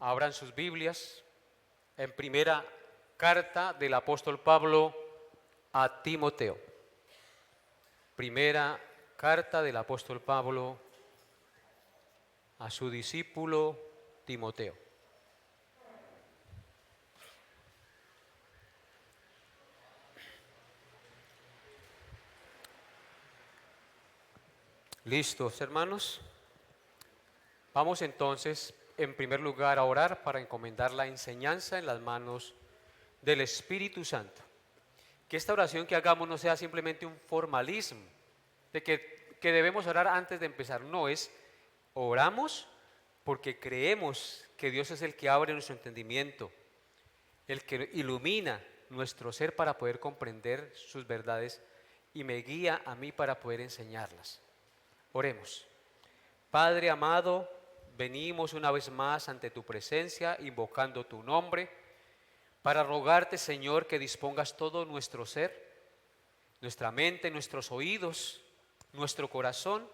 Abran sus Biblias en primera carta del apóstol Pablo a Timoteo. Primera carta del apóstol Pablo a su discípulo Timoteo. ¿Listos, hermanos? Vamos entonces, en primer lugar, a orar para encomendar la enseñanza en las manos del Espíritu Santo. Que esta oración que hagamos no sea simplemente un formalismo, de que debemos orar antes de empezar. No, oramos porque creemos que Dios es el que abre nuestro entendimiento, el que ilumina nuestro ser para poder comprender sus verdades y me guía a mí para poder enseñarlas. Oremos. Padre amado, venimos una vez más ante tu presencia, invocando tu nombre, para rogarte, Señor, que dispongas todo nuestro ser, nuestra mente, nuestros oídos, nuestro corazón,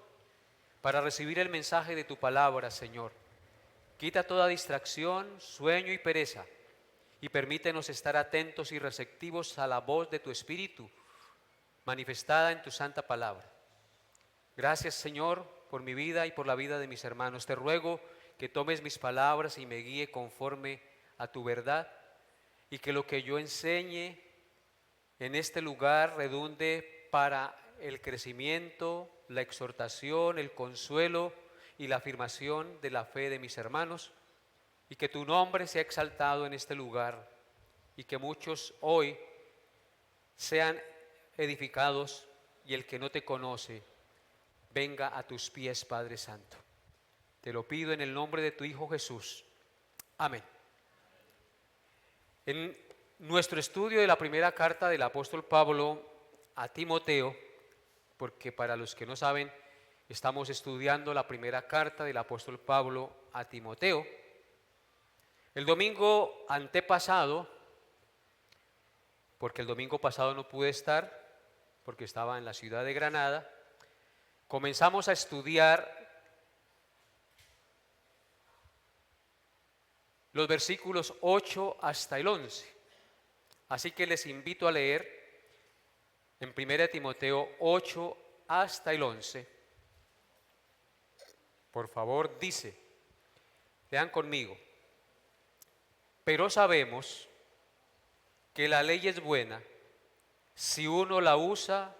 para recibir el mensaje de tu palabra, Señor. Quita toda distracción, sueño y pereza, y permítenos estar atentos y receptivos a la voz de tu Espíritu, manifestada en tu santa palabra. Gracias, Señor, por mi vida y por la vida de mis hermanos. Te ruego que tomes mis palabras y me guíe conforme a tu verdad, y que lo que yo enseñe en este lugar redunde para el crecimiento, la exhortación, el consuelo y la afirmación de la fe de mis hermanos, y que tu nombre sea exaltado en este lugar, y que muchos hoy sean edificados, y el que no te conoce venga a tus pies, Padre Santo. Te lo pido en el nombre de tu Hijo Jesús. Amén. En nuestro estudio de la primera carta del apóstol Pablo a Timoteo, porque para los que no saben, estamos estudiando la primera carta del apóstol Pablo a Timoteo. El domingo antepasado, porque el domingo pasado no pude estar, porque estaba en la ciudad de Granada, comenzamos a estudiar los versículos 8 hasta el 11. Así que les invito a leer en 1 Timoteo 8 hasta el 11. Por favor, dice, lean conmigo. Pero sabemos que la ley es buena si uno la usa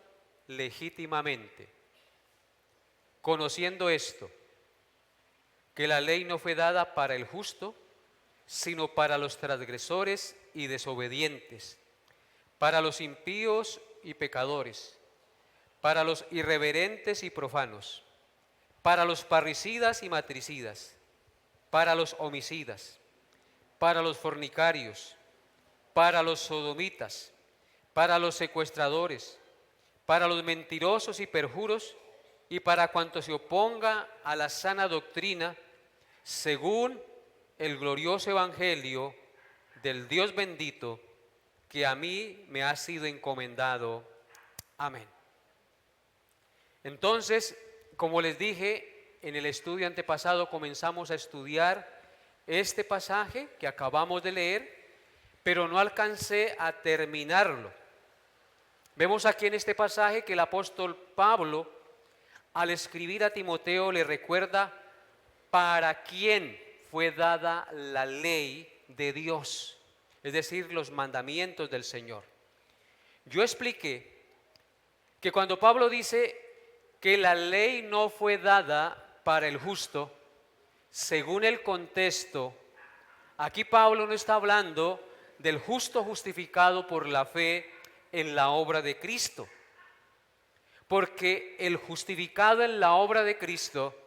legítimamente. Conociendo esto, que la ley no fue dada para el justo, sino para los transgresores y desobedientes, para los impíos y pecadores, para los irreverentes y profanos, para los parricidas y matricidas, para los homicidas, para los fornicarios, para los sodomitas, para los secuestradores, para los mentirosos y perjuros, y para cuanto se oponga a la sana doctrina, según el glorioso evangelio del Dios bendito, que a mí me ha sido encomendado. Amén. Entonces, como les dije, en el estudio antepasado comenzamos a estudiar este pasaje que acabamos de leer, pero no alcancé a terminarlo. Vemos aquí en este pasaje que el apóstol Pablo, al escribir a Timoteo, le recuerda para quién fue dada la ley de Dios, es decir, los mandamientos del Señor. Yo expliqué que cuando Pablo dice que la ley no fue dada para el justo, según el contexto, aquí Pablo no está hablando del justo justificado por la fe en la obra de Cristo, porque el justificado en la obra de Cristo,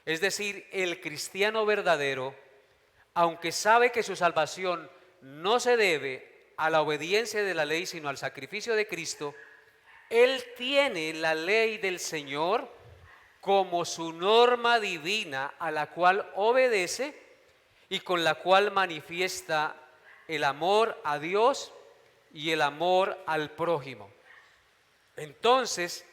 es decir, el cristiano verdadero, aunque sabe que su salvación no se debe a la obediencia de la ley, sino al sacrificio de Cristo, él tiene la ley del Señor como su norma divina a la cual obedece y con la cual manifiesta el amor a Dios y el amor al prójimo. Entonces,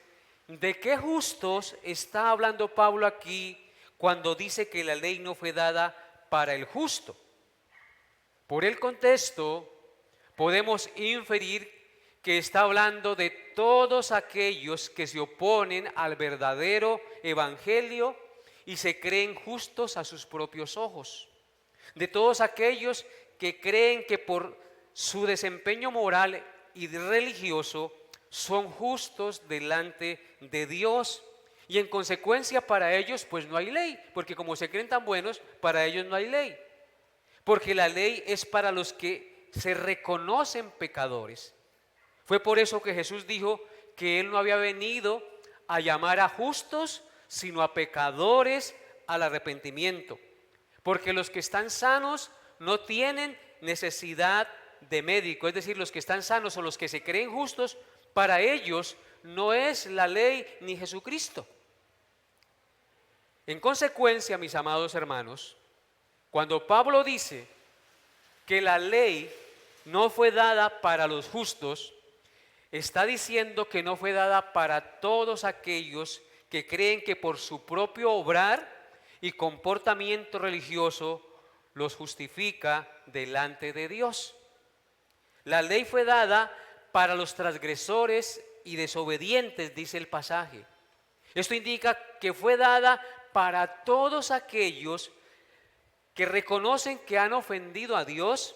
¿de qué justos está hablando Pablo aquí cuando dice que la ley no fue dada para el justo? Por el contexto, podemos inferir que está hablando de todos aquellos que se oponen al verdadero evangelio y se creen justos a sus propios ojos. De todos aquellos que creen que por su desempeño moral y religioso son justos delante de Dios. Y en consecuencia para ellos pues no hay ley, porque como se creen tan buenos, para ellos no hay ley. Porque la ley es para los que se reconocen pecadores. Fue por eso que Jesús dijo que Él no había venido a llamar a justos, sino a pecadores al arrepentimiento. Porque los que están sanos no tienen necesidad de médico, es decir, los que están sanos o los que se creen justos, para ellos no es la ley ni Jesucristo. En consecuencia, mis amados hermanos, cuando Pablo dice que la ley no fue dada para los justos, está diciendo que no fue dada para todos aquellos que creen que por su propio obrar y comportamiento religioso los justifica delante de Dios. La ley fue dada para los transgresores y desobedientes, dice el pasaje. Esto indica que fue dada para todos aquellos que reconocen que han ofendido a Dios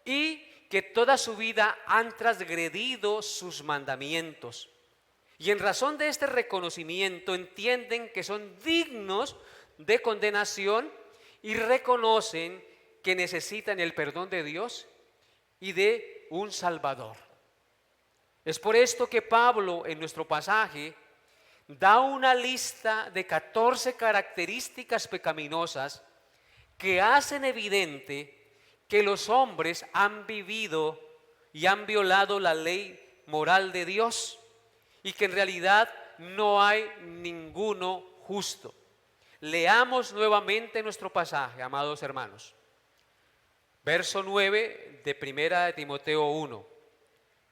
y que toda su vida han transgredido sus mandamientos. Y en razón de este reconocimiento entienden que son dignos de condenación y reconocen que necesitan el perdón de Dios y de un Salvador. Es por esto que Pablo en nuestro pasaje da una lista de 14 características pecaminosas que hacen evidente que los hombres han vivido y han violado la ley moral de Dios y que en realidad no hay ninguno justo. Leamos nuevamente nuestro pasaje, amados hermanos. Verso 9 de 1 de Timoteo 1.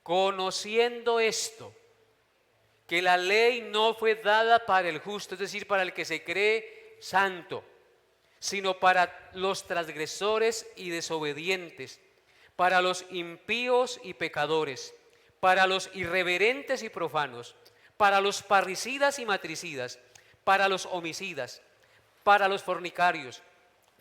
Conociendo esto, que la ley no fue dada para el justo, es decir, para el que se cree santo, sino para los transgresores y desobedientes, para los impíos y pecadores, para los irreverentes y profanos, para los parricidas y matricidas, para los homicidas, para los fornicarios,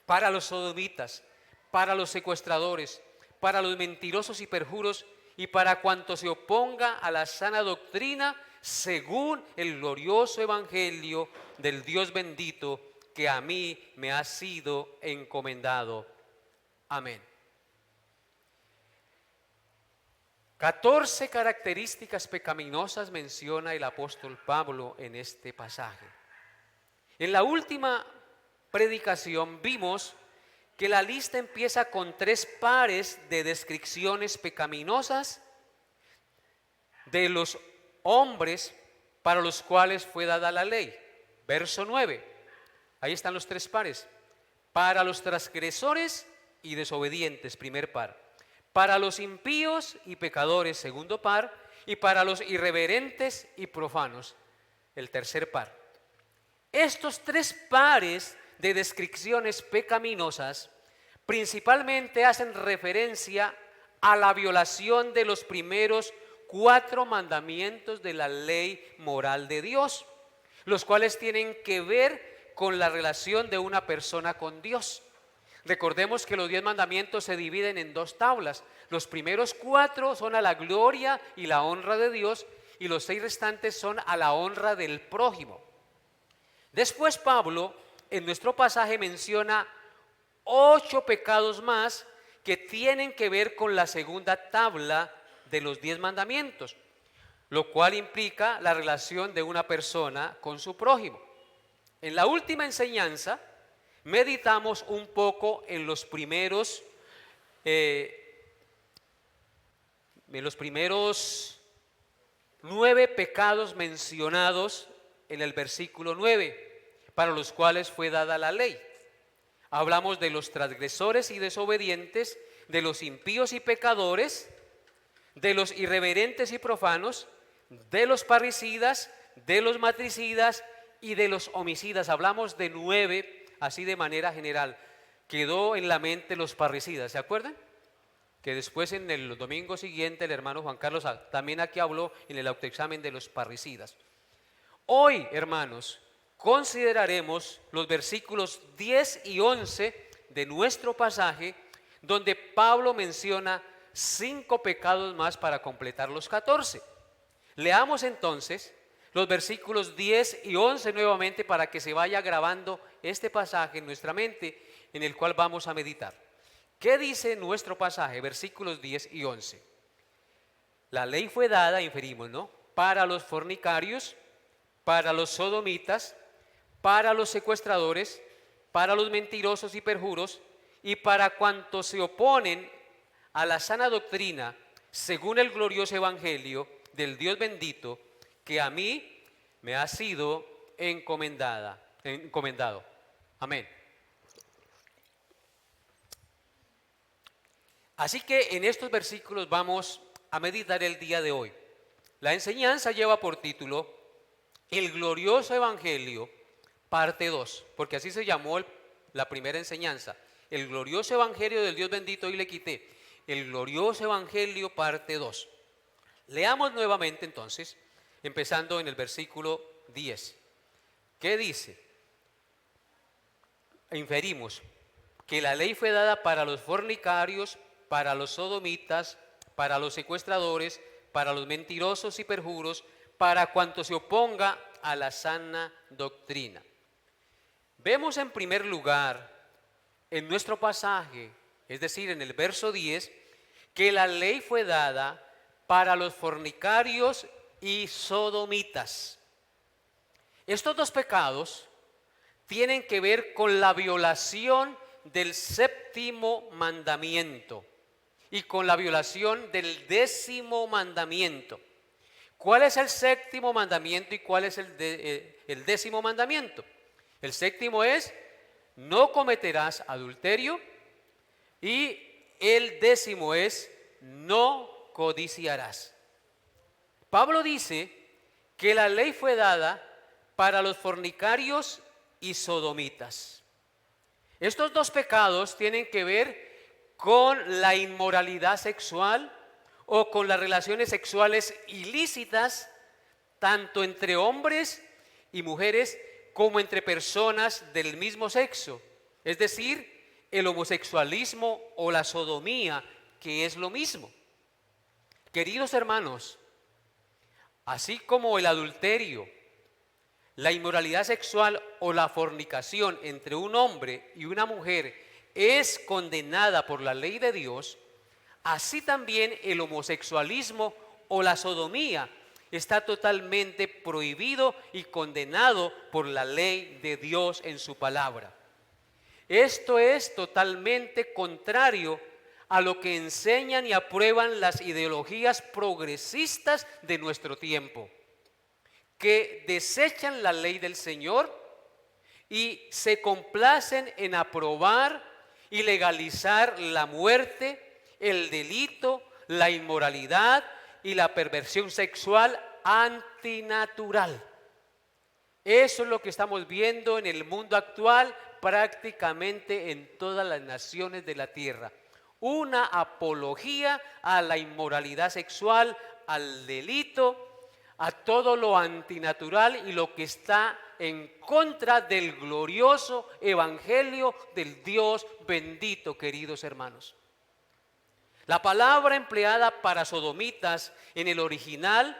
para los sodomitas, para los secuestradores, para los mentirosos y perjuros, y para cuanto se oponga a la sana doctrina, según el glorioso evangelio del Dios bendito, que a mí me ha sido encomendado. Amén. 14 características pecaminosas menciona el apóstol Pablo en este pasaje. En la última predicación vimos que la lista empieza con 3 pares de descripciones pecaminosas de los hombres para los cuales fue dada la ley. Verso 9, ahí están los 3 pares. Para los transgresores y desobedientes, primer par. Para los impíos y pecadores, segundo par. Y para los irreverentes y profanos, el tercer par. Estos 3 pares de descripciones pecaminosas principalmente hacen referencia a la violación de los primeros 4 mandamientos de la ley moral de Dios, los cuales tienen que ver con la relación de una persona con Dios. Recordemos que los 10 mandamientos se dividen en 2 tablas. Los primeros 4 son a la gloria y la honra de Dios, y los 6 restantes son a la honra del prójimo. Después Pablo en nuestro pasaje menciona 8 pecados más que tienen que ver con la segunda tabla de los 10 mandamientos, lo cual implica la relación de una persona con su prójimo. En la última enseñanza meditamos un poco en los primeros 9 pecados mencionados en el versículo 9, para los cuales fue dada la ley. Hablamos de los transgresores y desobedientes, de los impíos y pecadores, de los irreverentes y profanos, de los parricidas, de los matricidas y de los homicidas. Hablamos de 9, así de manera general. quedó en la mente los parricidas, ¿se acuerdan? Que después en el domingo siguiente el hermano Juan Carlos también aquí habló en el autoexamen de los parricidas. Hoy, hermanos, consideraremos los versículos 10 y 11 de nuestro pasaje, donde Pablo menciona 5 pecados más para completar los 14. Leamos entonces los versículos 10 y 11 nuevamente para que se vaya grabando este pasaje en nuestra mente, en el cual vamos a meditar. ¿Qué dice nuestro pasaje? Versículos 10 y 11. La ley fue dada, inferimos, ¿no?, para los fornicarios, para los sodomitas, para los secuestradores, para los mentirosos y perjuros, y para cuantos se oponen a la sana doctrina, según el glorioso evangelio del Dios bendito, que a mí me ha sido encomendado. Amén. Así que en estos versículos vamos a meditar el día de hoy. La enseñanza lleva por título El glorioso evangelio, parte 2, porque así se llamó la primera enseñanza. El glorioso evangelio del Dios bendito, y le quité el glorioso evangelio, parte 2. Leamos nuevamente entonces, empezando en el versículo 10. ¿Qué dice? Inferimos que la ley fue dada para los fornicarios, para los sodomitas, para los secuestradores, para los mentirosos y perjuros, para cuanto se oponga a la sana doctrina. Vemos en primer lugar en nuestro pasaje, es decir, en el verso 10, que la ley fue dada para los fornicarios y sodomitas. Estos dos pecados tienen que ver con la violación del séptimo mandamiento y con la violación del 10º mandamiento. ¿Cuál es el séptimo mandamiento y cuál es el 10º mandamiento? El séptimo es: no cometerás adulterio, y el 10º es: no codiciarás. Pablo dice que la ley fue dada para los fornicarios y sodomitas. Estos dos pecados tienen que ver con la inmoralidad sexual o con las relaciones sexuales ilícitas, tanto entre hombres y mujeres como entre personas del mismo sexo, es decir, el homosexualismo o la sodomía, que es lo mismo. Queridos hermanos, así como el adulterio, la inmoralidad sexual o la fornicación entre un hombre y una mujer es condenada por la ley de Dios, así también el homosexualismo o la sodomía está totalmente prohibido y condenado por la ley de Dios en su palabra. Esto es totalmente contrario a lo que enseñan y aprueban las ideologías progresistas de nuestro tiempo, que desechan la ley del Señor y se complacen en aprobar y legalizar la muerte, el delito, la inmoralidad y la perversión sexual antinatural. Eso es lo que estamos viendo en el mundo actual, prácticamente en todas las naciones de la tierra. Una apología a la inmoralidad sexual, al delito, a todo lo antinatural y lo que está en contra del glorioso evangelio del Dios bendito, queridos hermanos. La palabra empleada para sodomitas en el original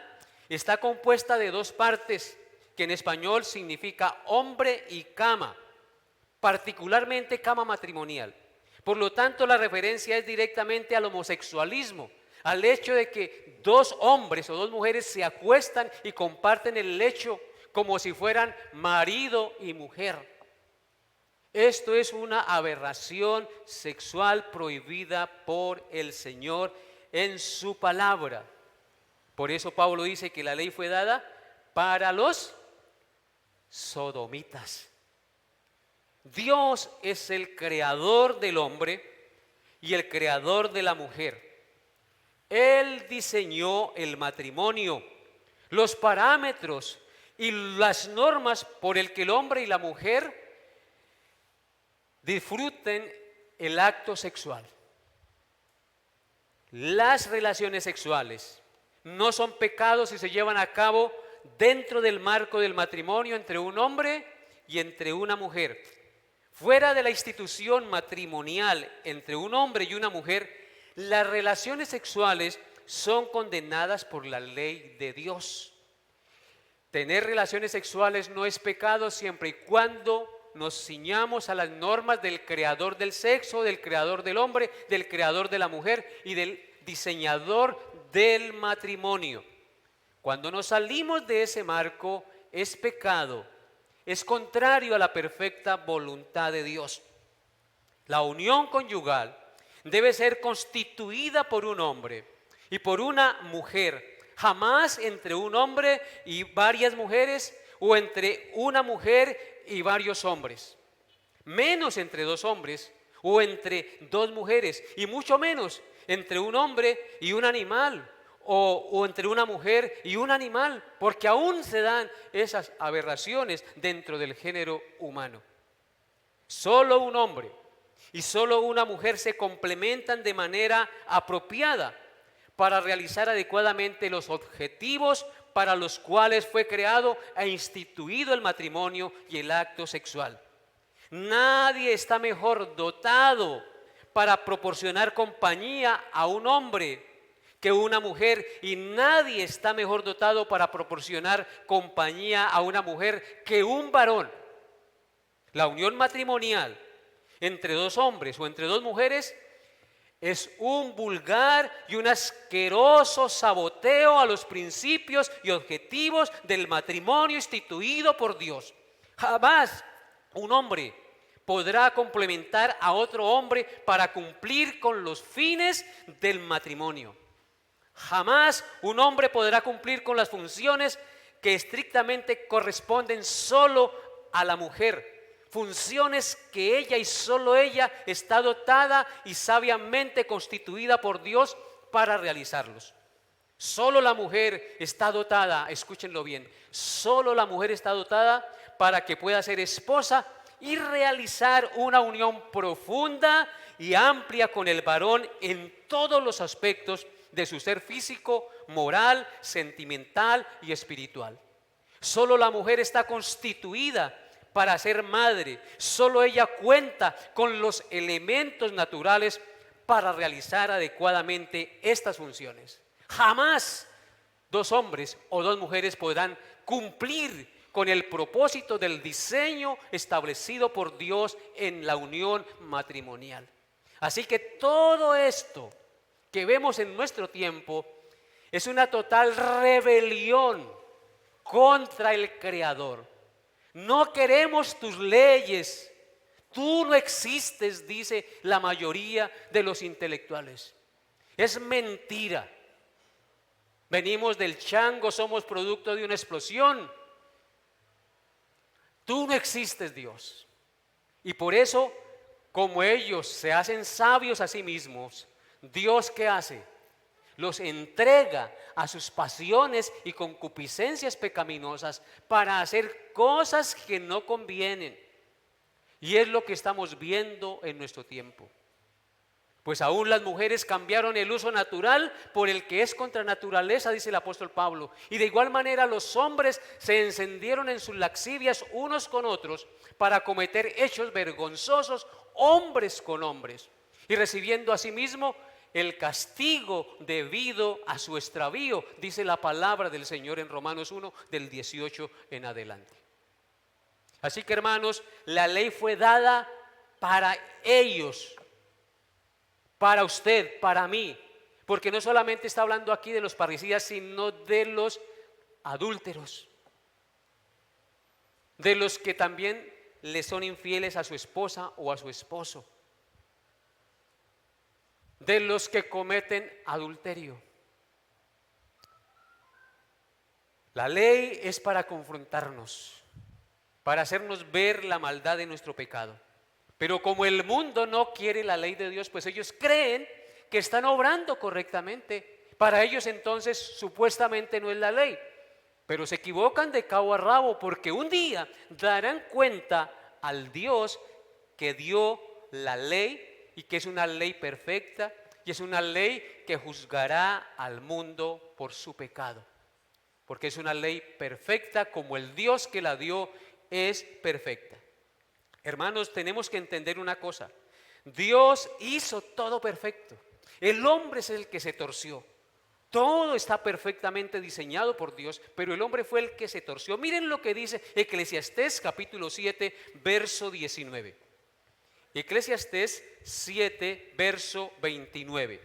está compuesta de dos partes, que en español significa hombre y cama, particularmente cama matrimonial. Por lo tanto, la referencia es directamente al homosexualismo, al hecho de que dos hombres o dos mujeres se acuestan y comparten el lecho como si fueran marido y mujer. Esto es una aberración sexual prohibida por el Señor en su palabra. Por eso Pablo dice que la ley fue dada para los sodomitas. Dios es el creador del hombre y el creador de la mujer. Él diseñó el matrimonio, los parámetros y las normas por el que el hombre y la mujer disfruten el acto sexual. Las relaciones sexuales no son pecados si se llevan a cabo dentro del marco del matrimonio entre un hombre y entre una mujer. Fuera de la institución matrimonial entre un hombre y una mujer, las relaciones sexuales son condenadas por la ley de Dios. Tener relaciones sexuales no es pecado siempre y cuando nos ciñamos a las normas del creador del sexo, del creador del hombre, del creador de la mujer y del diseñador del matrimonio. Cuando nos salimos de ese marco, es pecado, es contrario a la perfecta voluntad de Dios. La unión conyugal debe ser constituida por un hombre y por una mujer, jamás entre un hombre y varias mujeres o entre una mujer y varios hombres, menos entre dos hombres o entre dos mujeres y mucho menos entre un hombre y un animal o entre una mujer y un animal, porque aún se dan esas aberraciones dentro del género humano. Solo un hombre y solo una mujer se complementan de manera apropiada para realizar adecuadamente los objetivos para los cuales fue creado e instituido el matrimonio y el acto sexual. Nadie está mejor dotado para proporcionar compañía a un hombre que una mujer, y nadie está mejor dotado para proporcionar compañía a una mujer que un varón. La unión matrimonial entre dos hombres o entre dos mujeres es un vulgar y un asqueroso saboteo a los principios y objetivos del matrimonio instituido por Dios. Jamás un hombre podrá complementar a otro hombre para cumplir con los fines del matrimonio. Jamás un hombre podrá cumplir con las funciones que estrictamente corresponden solo a la mujer, funciones que ella y solo ella está dotada y sabiamente constituida por Dios para realizarlos. Solo la mujer está dotada, escúchenlo bien, solo la mujer está dotada para que pueda ser esposa y realizar una unión profunda y amplia con el varón en todos los aspectos de su ser físico, moral, sentimental y espiritual. Solo la mujer está constituida para ser madre, solo ella cuenta con los elementos naturales para realizar adecuadamente estas funciones. Jamás dos hombres o dos mujeres podrán cumplir con el propósito del diseño establecido por Dios en la unión matrimonial. Así que todo esto que vemos en nuestro tiempo es una total rebelión contra el Creador. No queremos tus leyes, tú no existes, dice la mayoría de los intelectuales. Es mentira. Venimos del chango, somos producto de una explosión. Tú no existes, Dios. Y por eso, como ellos se hacen sabios a sí mismos, Dios, ¿qué hace? Los entrega a sus pasiones y concupiscencias pecaminosas para hacer cosas que no convienen. Y es lo que estamos viendo en nuestro tiempo. Pues aún las mujeres cambiaron el uso natural por el que es contra naturaleza, dice el apóstol Pablo. Y de igual manera los hombres se encendieron en sus laxivias unos con otros para cometer hechos vergonzosos, hombres con hombres, y recibiendo asimismo el castigo debido a su extravío, dice la palabra del Señor en Romanos 1, del 18 en adelante. Así que, hermanos, la ley fue dada para ellos, para usted, para mí, porque no solamente está hablando aquí de los parricidas, sino de los adúlteros, de los que también le son infieles a su esposa o a su esposo, de los que cometen adulterio. La ley es para confrontarnos, para hacernos ver la maldad de nuestro pecado. Pero como el mundo no quiere la ley de Dios, pues ellos creen que están obrando correctamente. Para ellos entonces supuestamente no es la ley, pero se equivocan de cabo a rabo, porque un día darán cuenta al Dios que dio la ley y que es una ley perfecta y es una ley que juzgará al mundo por su pecado. Porque es una ley perfecta como el Dios que la dio es perfecta. Hermanos, tenemos que entender una cosa. Dios hizo todo perfecto. El hombre es el que se torció. Todo está perfectamente diseñado por Dios, pero el hombre fue el que se torció. Miren lo que dice Eclesiastés capítulo 7, verso 19. Eclesiastés 7, verso 29.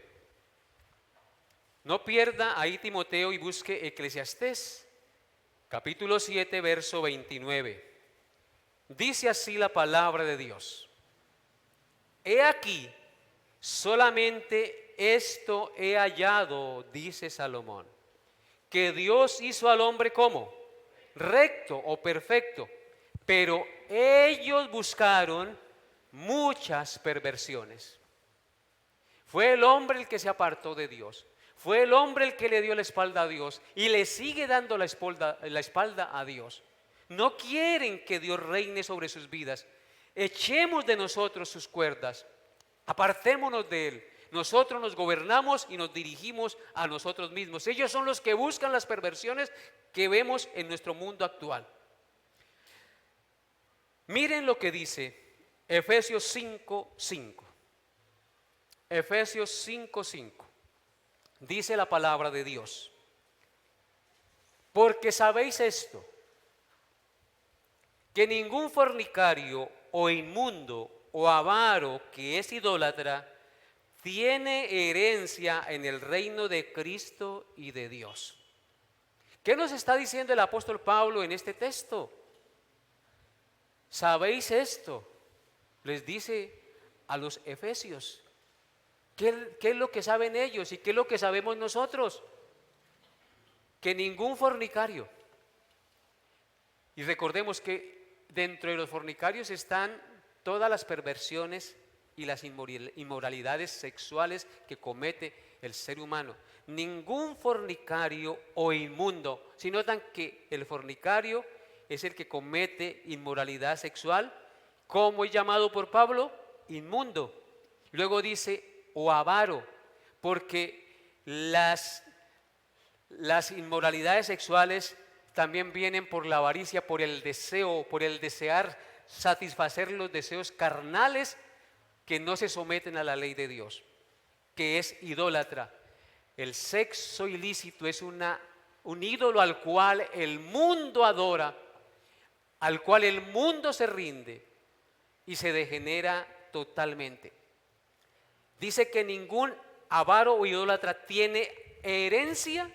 No pierda ahí Timoteo y busque Eclesiastés capítulo 7, verso 29. Dice así la palabra de Dios. He aquí, solamente esto he hallado, dice Salomón, que Dios hizo al hombre como recto o perfecto, pero ellos buscaron muchas perversiones. Fue el hombre el que se apartó de Dios, fue el hombre el que le dio la espalda a Dios y le sigue dando la espalda a Dios. No quieren que Dios reine sobre sus vidas. Echemos de nosotros sus cuerdas, apartémonos de Él. Nosotros nos gobernamos y nos dirigimos a nosotros mismos. Ellos son los que buscan las perversiones que vemos en nuestro mundo actual. Miren lo que dice Efesios 5:5. Efesios 5:5. Dice la palabra de Dios. Porque sabéis esto, que ningún fornicario o inmundo o avaro que es idólatra tiene herencia en el reino de Cristo y de Dios. ¿Qué nos está diciendo el apóstol Pablo en este texto? ¿Sabéis esto? Les dice a los efesios. ¿Qué es lo que saben ellos y qué es lo que sabemos nosotros? Que ningún fornicario. Y recordemos que dentro de los fornicarios están todas las perversiones y las inmoralidades sexuales que comete el ser humano. Ningún fornicario o inmundo. Si notan que el fornicario es el que comete inmoralidad sexual, ¿cómo es llamado por Pablo? Inmundo. Luego dice o avaro, porque las inmoralidades sexuales también vienen por la avaricia, por el deseo, por el desear satisfacer los deseos carnales que no se someten a la ley de Dios, que es idólatra. El sexo ilícito es un ídolo al cual el mundo adora, al cual el mundo se rinde y se degenera totalmente. Dice que ningún avaro o idólatra tiene herencia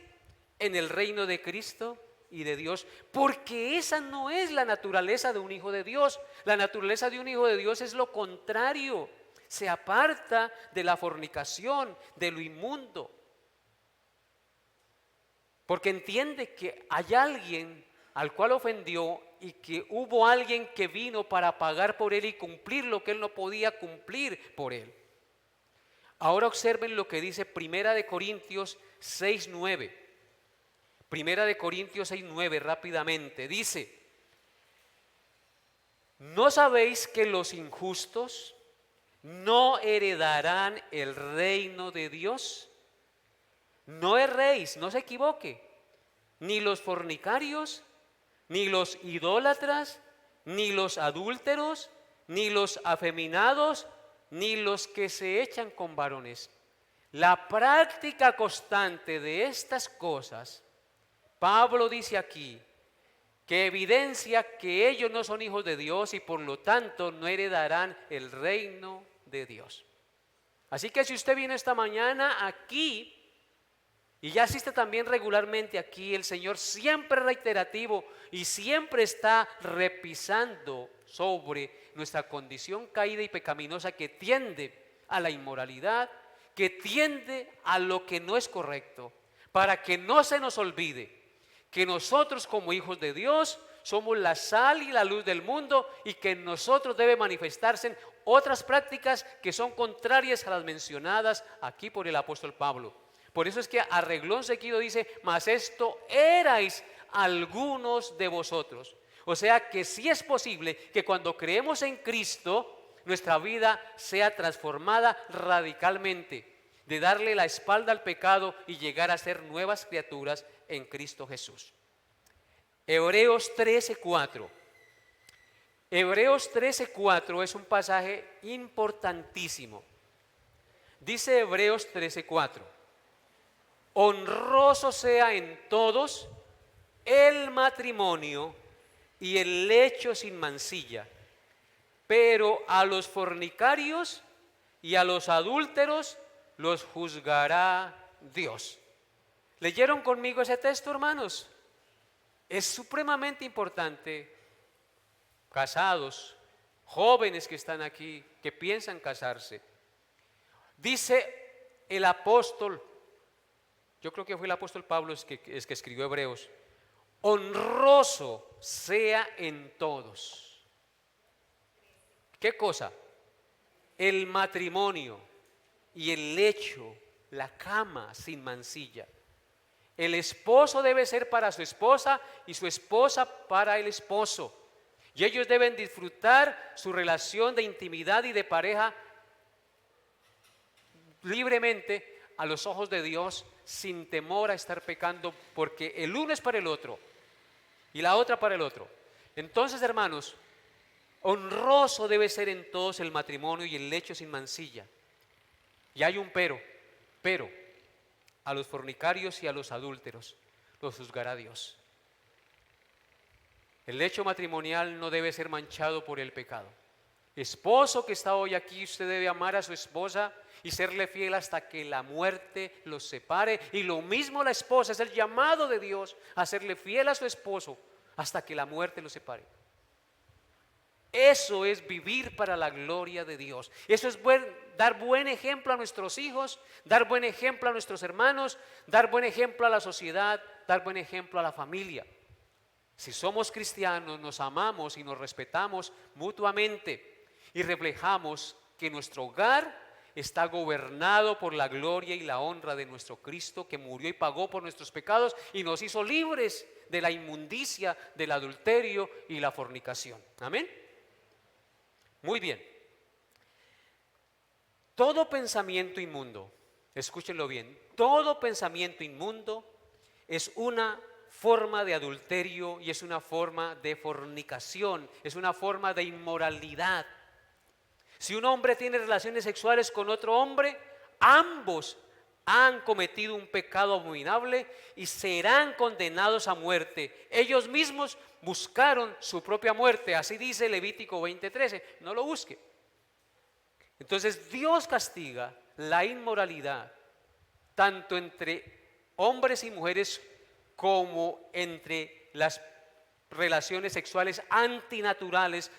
en el reino de Cristo y de Dios, porque esa no es la naturaleza de un hijo de Dios. La naturaleza de un hijo de Dios es lo contrario, se aparta de la fornicación, de lo inmundo, porque entiende que hay alguien al cual ofendió y que hubo alguien que vino para pagar por él y cumplir lo que él no podía cumplir por él. Ahora observen lo que dice Primera de Corintios 6:9. Primera de Corintios 6:9, rápidamente, dice: ¿no sabéis que los injustos no heredarán el reino de Dios? No erréis, no se equivoque, ni los fornicarios, ni los idólatras, ni los adúlteros, ni los afeminados, ni los que se echan con varones. La práctica constante de estas cosas, Pablo dice aquí, que evidencia que ellos no son hijos de Dios y por lo tanto no heredarán el reino de Dios. Así que si usted viene esta mañana aquí y ya asiste también regularmente aquí, el Señor siempre reiterativo y siempre está repisando sobre nuestra condición caída y pecaminosa que tiende a la inmoralidad, que tiende a lo que no es correcto, para que no se nos olvide que nosotros como hijos de Dios somos la sal y la luz del mundo y que en nosotros debe manifestarse otras prácticas que son contrarias a las mencionadas aquí por el apóstol Pablo. Por eso es que a reglón seguido dice: mas esto erais algunos de vosotros. O sea que sí es posible que cuando creemos en Cristo, nuestra vida sea transformada radicalmente, de darle la espalda al pecado y llegar a ser nuevas criaturas en Cristo Jesús. Hebreos 13:4. Hebreos 13:4 es un pasaje importantísimo. Dice Hebreos 13:4: honroso sea en todos el matrimonio y el lecho sin mancilla, pero a los fornicarios y a los adúlteros los juzgará Dios. ¿Leyeron conmigo ese texto, hermanos? Es supremamente importante. Casados, jóvenes que están aquí, que piensan casarse. Dice el apóstol, yo creo que fue el apóstol Pablo que escribió Hebreos: honroso sea en todos. ¿Qué cosa? El matrimonio y el lecho, la cama sin mancilla. El esposo debe ser para su esposa y su esposa para el esposo. Y ellos deben disfrutar su relación de intimidad y de pareja libremente a los ojos de Dios, sin temor a estar pecando, porque el uno es para el otro y la otra para el otro. Entonces, hermanos, honroso debe ser en todos el matrimonio y el lecho sin mancilla. Y hay un pero a los fornicarios y a los adúlteros los juzgará Dios. El lecho matrimonial no debe ser manchado por el pecado. Esposo que está hoy aquí, usted debe amar a su esposa y serle fiel hasta que la muerte los separe. Y lo mismo la esposa, es el llamado de Dios a serle fiel a su esposo hasta que la muerte los separe. Eso es vivir para la gloria de Dios. Eso es dar buen ejemplo a nuestros hijos, dar buen ejemplo a nuestros hermanos, dar buen ejemplo a la sociedad, dar buen ejemplo a la familia. Si somos cristianos, nos amamos y nos respetamos mutuamente y reflejamos que nuestro hogar está gobernado por la gloria y la honra de nuestro Cristo, que murió y pagó por nuestros pecados y nos hizo libres de la inmundicia, del adulterio y la fornicación. Amén. Muy bien. Todo pensamiento inmundo, escúchenlo bien, todo pensamiento inmundo es una forma de adulterio y es una forma de fornicación, es una forma de inmoralidad. Si un hombre tiene relaciones sexuales con otro hombre, ambos han cometido un pecado abominable y serán condenados a muerte. Ellos mismos buscaron su propia muerte, así dice Levítico 20:13, no lo busque. Entonces Dios castiga la inmoralidad tanto entre hombres y mujeres como entre las relaciones sexuales antinaturales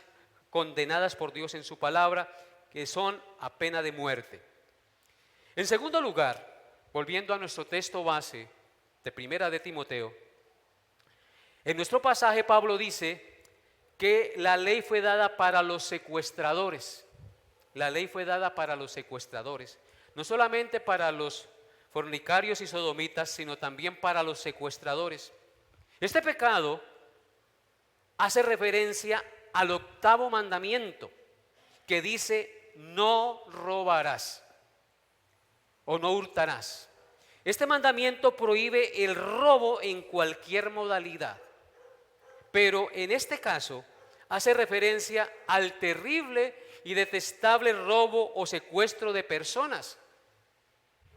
condenadas por Dios en su palabra, que son a pena de muerte. En segundo lugar, volviendo a nuestro texto base de Primera de Timoteo, en nuestro pasaje Pablo dice que la ley fue dada para los secuestradores. La ley fue dada para los secuestradores, no solamente para los fornicarios y sodomitas, sino también para los secuestradores. Este pecado hace referencia al octavo mandamiento, que dice: no robarás o no hurtarás. Este mandamiento prohíbe el robo en cualquier modalidad, pero en este caso hace referencia al terrible y detestable robo o secuestro de personas.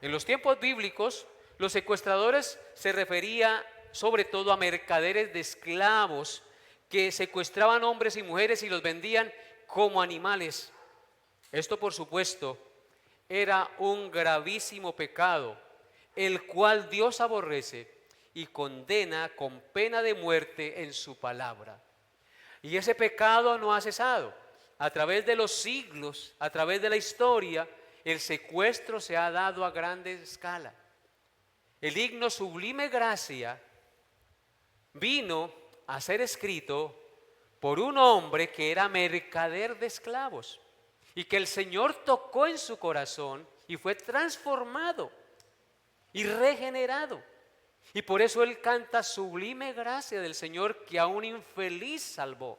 En los tiempos bíblicos, los secuestradores se refería sobre todo a mercaderes de esclavos que secuestraban hombres y mujeres y los vendían como animales. Esto, por supuesto, era un gravísimo pecado, el cual Dios aborrece y condena con pena de muerte en su palabra. Y ese pecado no ha cesado. A través de los siglos, a través de la historia, el secuestro se ha dado a gran escala. El himno Sublime Gracia vino a ser escrito por un hombre que era mercader de esclavos y que el Señor tocó en su corazón y fue transformado y regenerado. Y por eso él canta: sublime gracia del Señor, que a un infeliz salvó,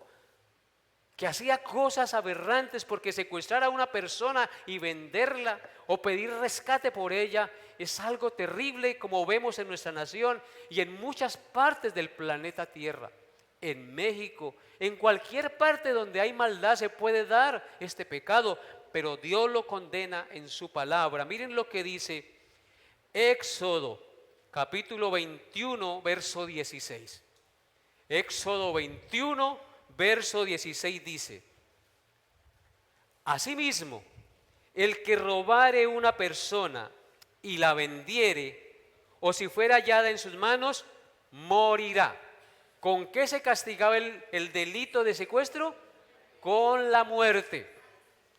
que hacía cosas aberrantes porque secuestrar a una persona y venderla o pedir rescate por ella es algo terrible, como vemos en nuestra nación y en muchas partes del planeta Tierra. En México, en cualquier parte donde hay maldad se puede dar este pecado, pero Dios lo condena en su palabra. Miren lo que dice Éxodo capítulo 21, verso 16. Éxodo 21, verso 16 dice: asimismo, el que robare una persona y la vendiere, o si fuera hallada en sus manos, morirá. ¿Con qué se castigaba el delito de secuestro? Con la muerte.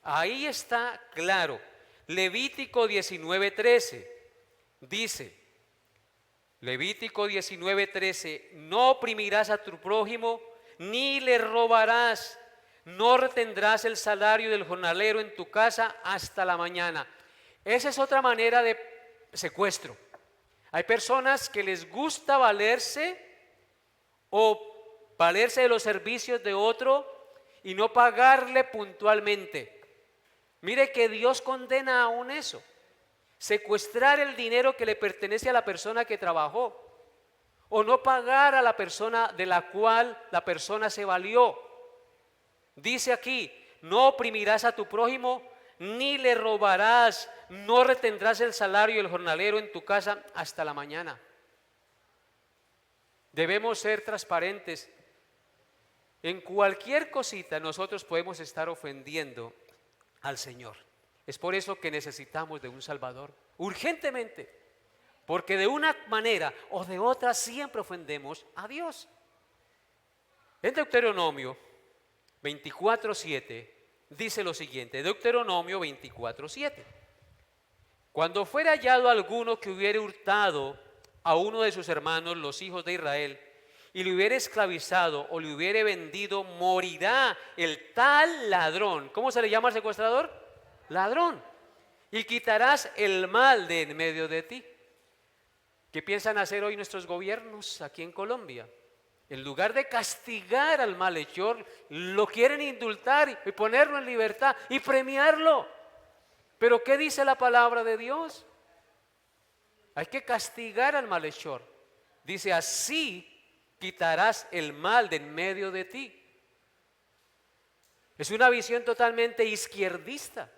Ahí está claro. Levítico 19:13 dice, Levítico 19:13, no oprimirás a tu prójimo, ni le robarás, no retendrás el salario del jornalero en tu casa hasta la mañana. Esa es otra manera de secuestro. Hay personas que les gusta valerse de los servicios de otro y no pagarle puntualmente. Mire que Dios condena aún eso. Secuestrar el dinero que le pertenece a la persona que trabajó, o no pagar a la persona de la cual la persona se valió. Dice aquí, no oprimirás a tu prójimo, ni le robarás, no retendrás el salario del jornalero en tu casa hasta la mañana. Debemos ser transparentes. En cualquier cosita nosotros podemos estar ofendiendo al Señor. Es por eso que necesitamos de un Salvador, urgentemente, porque de una manera o de otra siempre ofendemos a Dios. En Deuteronomio 24:7 dice lo siguiente, Deuteronomio 24:7: cuando fuera hallado alguno que hubiere hurtado a uno de sus hermanos, los hijos de Israel, y le hubiere esclavizado o le hubiere vendido, morirá el tal ladrón. ¿Cómo se le llama al secuestrador? Ladrón. Y quitarás el mal de en medio de ti. ¿Qué piensan hacer hoy nuestros gobiernos aquí en Colombia? En lugar de castigar al malhechor, lo quieren indultar y ponerlo en libertad y premiarlo. Pero ¿qué dice la palabra de Dios? Hay que castigar al malhechor. Dice, así quitarás el mal de en medio de ti. Es una visión totalmente izquierdista,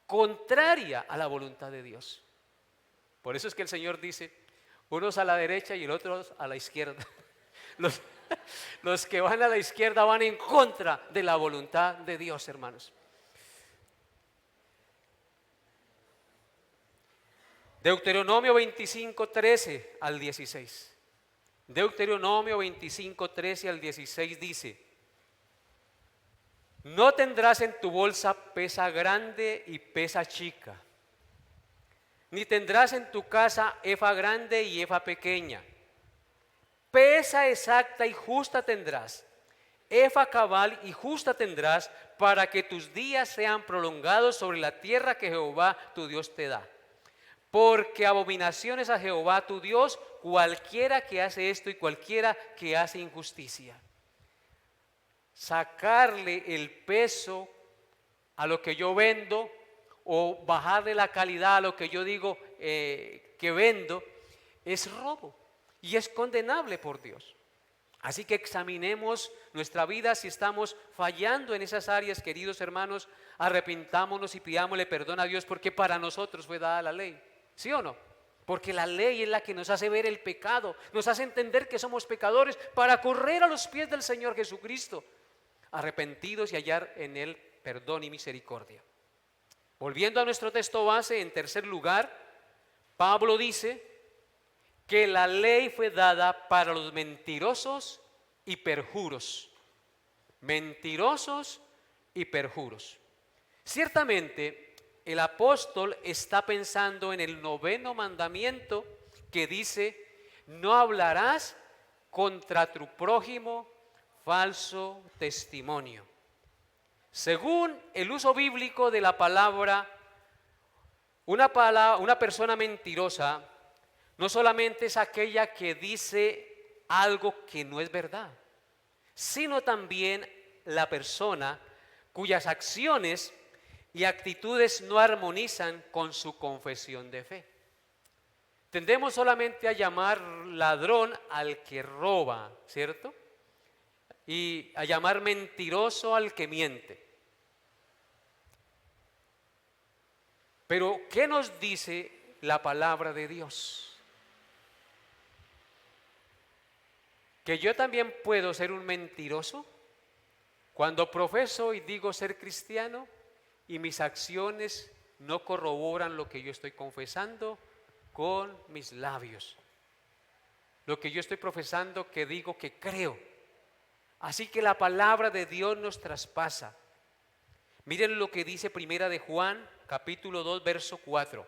contraria a la voluntad de Dios. Por eso es que el Señor dice, unos a la derecha y el otro a la izquierda. Los que van a la izquierda van en contra de la voluntad de Dios, hermanos. Deuteronomio 25:13 al 16. Deuteronomio 25:13 al 16 dice: no tendrás en tu bolsa pesa grande y pesa chica, ni tendrás en tu casa efa grande y efa pequeña. Pesa exacta y justa tendrás, efa cabal y justa tendrás, para que tus días sean prolongados sobre la tierra que Jehová tu Dios te da. Porque abominación es a Jehová tu Dios cualquiera que hace esto y cualquiera que hace injusticia. Sacarle el peso a lo que yo vendo o bajarle la calidad a lo que yo digo que vendo es robo y es condenable por Dios. Así que examinemos nuestra vida si estamos fallando en esas áreas, queridos hermanos. Arrepintámonos y pidámosle perdón a Dios, porque para nosotros fue dada la ley. ¿Sí o no? Porque la ley es la que nos hace ver el pecado, nos hace entender que somos pecadores para correr a los pies del Señor Jesucristo, arrepentidos y hallar en Él perdón y misericordia. Volviendo a nuestro texto base, en tercer lugar, Pablo dice que la ley fue dada para los mentirosos y perjuros. Mentirosos y perjuros. Ciertamente, el apóstol está pensando en el 9º mandamiento que dice: no hablarás contra tu prójimo falso testimonio. Según el uso bíblico de la palabra, una persona mentirosa no solamente es aquella que dice algo que no es verdad, sino también la persona cuyas acciones y actitudes no armonizan con su confesión de fe. Tendemos solamente a llamar ladrón al que roba, ¿cierto? Y a llamar mentiroso al que miente. Pero, ¿qué nos dice la palabra de Dios? ¿Que yo también puedo ser un mentiroso? Cuando profeso y digo ser cristiano y mis acciones no corroboran lo que yo estoy confesando con mis labios. Lo que yo estoy profesando que digo que creo. Así que la palabra de Dios nos traspasa. Miren lo que dice Primera de Juan, capítulo 2, verso 4.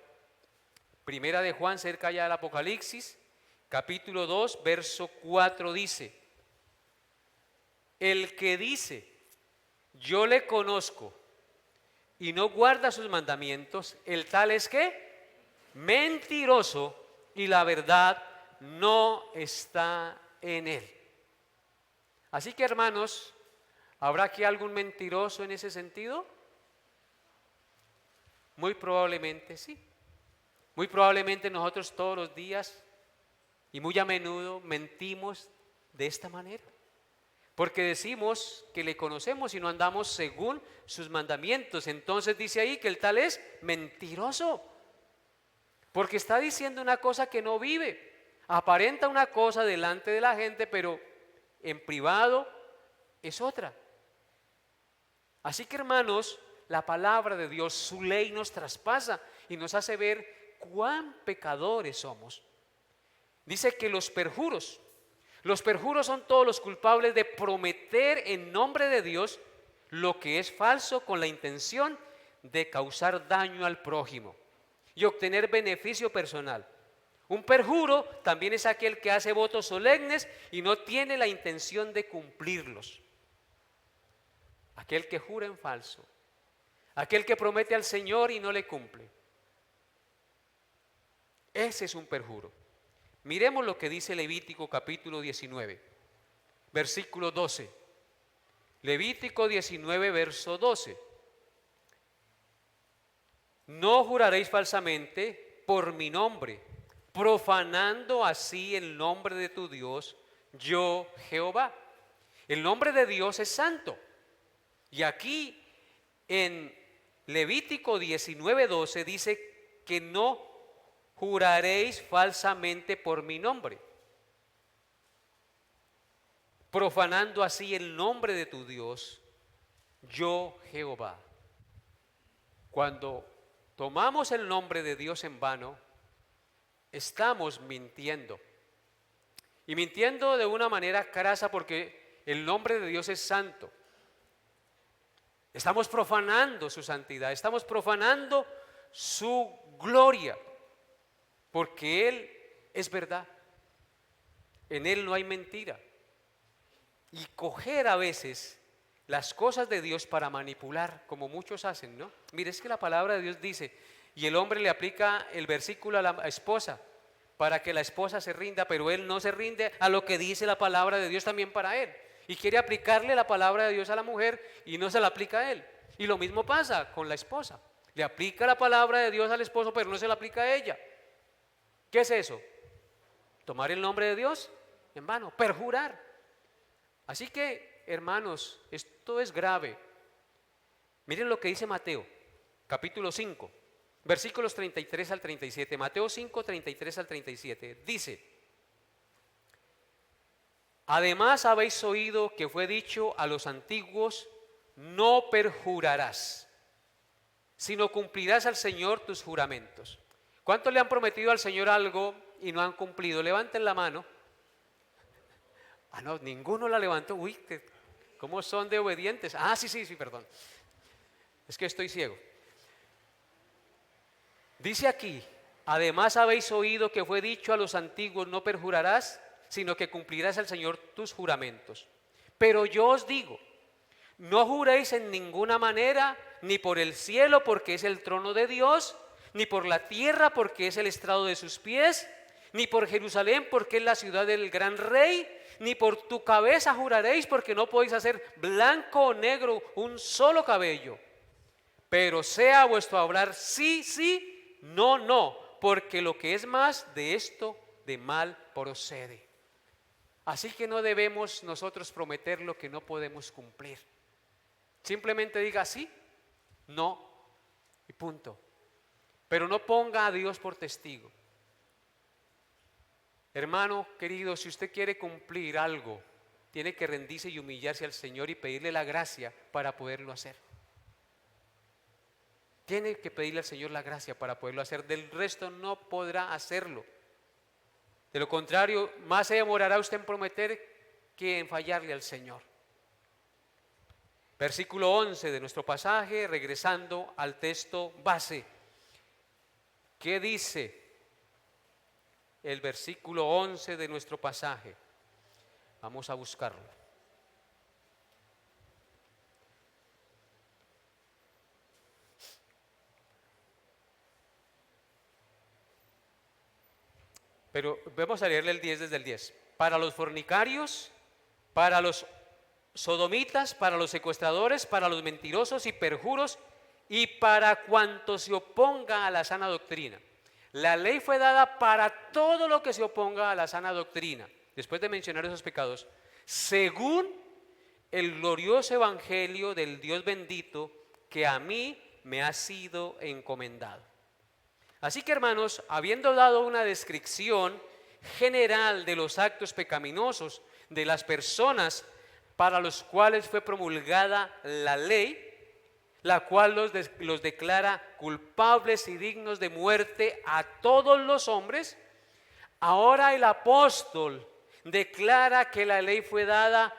Primera de Juan, cerca ya del Apocalipsis, capítulo 2, verso 4 dice: el que dice, yo le conozco, y no guarda sus mandamientos, el tal es ¿qué? Mentiroso, y la verdad no está en él. Así que, hermanos, ¿habrá aquí algún mentiroso en ese sentido? Muy probablemente sí. Muy probablemente nosotros todos los días y muy a menudo mentimos de esta manera. Porque decimos que le conocemos y no andamos según sus mandamientos. Entonces dice ahí que el tal es mentiroso. Porque está diciendo una cosa que no vive. Aparenta una cosa delante de la gente, pero en privado es otra. Así que, hermanos, la palabra de Dios, su ley nos traspasa y nos hace ver cuán pecadores somos. Dice que los perjuros son todos los culpables de prometer en nombre de Dios lo que es falso con la intención de causar daño al prójimo y obtener beneficio personal. Un perjuro también es aquel que hace votos solemnes y no tiene la intención de cumplirlos. Aquel que jura en falso, aquel que promete al Señor y no le cumple. Ese es un perjuro. Miremos lo que dice Levítico capítulo 19, versículo 12. Levítico 19, verso 12. No juraréis falsamente por mi nombre, profanando así el nombre de tu Dios, yo Jehová. El nombre de Dios es santo. Y aquí en Levítico 19, 12 dice que no juraréis falsamente por mi nombre, profanando así el nombre de tu Dios, yo Jehová. Cuando tomamos el nombre de Dios en vano, estamos mintiendo. Y mintiendo de una manera crasa porque el nombre de Dios es santo. Estamos profanando su santidad, estamos profanando su gloria, porque Él es verdad. En Él no hay mentira. Y coger a veces las cosas de Dios para manipular, como muchos hacen, ¿no? Mire, es que la palabra de Dios dice, y el hombre le aplica el versículo a la esposa para que la esposa se rinda, pero él no se rinde a lo que dice la palabra de Dios también para él. Y quiere aplicarle la palabra de Dios a la mujer y no se la aplica a él. Y lo mismo pasa con la esposa. Le aplica la palabra de Dios al esposo, pero no se la aplica a ella. ¿Qué es eso? Tomar el nombre de Dios en vano, perjurar. Así que, hermanos, esto es grave. Miren lo que dice Mateo, capítulo 5, versículos 33 al 37. Mateo 5, 33 al 37. Dice: además habéis oído que fue dicho a los antiguos, no perjurarás, sino cumplirás al Señor tus juramentos. ¿Cuántos le han prometido al Señor algo y no han cumplido? Levanten la mano. Ah, no, ninguno la levantó. Uy, ¿cómo son de obedientes? Ah, sí, perdón. Es que estoy ciego. Dice aquí, además habéis oído que fue dicho a los antiguos, no perjurarás, sino que cumplirás al Señor tus juramentos. Pero yo os digo, no juréis en ninguna manera, ni por el cielo, porque es el trono de Dios, ni por la tierra, porque es el estrado de sus pies, ni por Jerusalén, porque es la ciudad del gran rey, ni por tu cabeza juraréis, porque no podéis hacer blanco o negro un solo cabello. Pero sea vuestro hablar sí, sí, no, no, porque lo que es más de esto, de mal procede. Así que no debemos nosotros prometer lo que no podemos cumplir. Simplemente diga sí, no y punto. Pero no ponga a Dios por testigo. Hermano querido, si usted quiere cumplir algo, tiene que rendirse y humillarse al Señor y pedirle la gracia para poderlo hacer. Tiene que pedirle al Señor la gracia para poderlo hacer. Del resto no podrá hacerlo. De lo contrario, más se demorará usted en prometer que en fallarle al Señor. Versículo 11 de nuestro pasaje, regresando al texto base. ¿Qué dice el versículo 11 de nuestro pasaje? Vamos a buscarlo. Pero vamos a leerle el 10 desde el 10. Para los fornicarios, para los sodomitas, para los secuestradores, para los mentirosos y perjuros, y para cuanto se oponga a la sana doctrina. La ley fue dada para todo lo que se oponga a la sana doctrina, después de mencionar esos pecados, según el glorioso evangelio del Dios bendito que a mí me ha sido encomendado. Así que, hermanos, habiendo dado una descripción general de los actos pecaminosos de las personas para los cuales fue promulgada la ley, la cual los declara culpables y dignos de muerte a todos los hombres, ahora el apóstol declara que la ley fue dada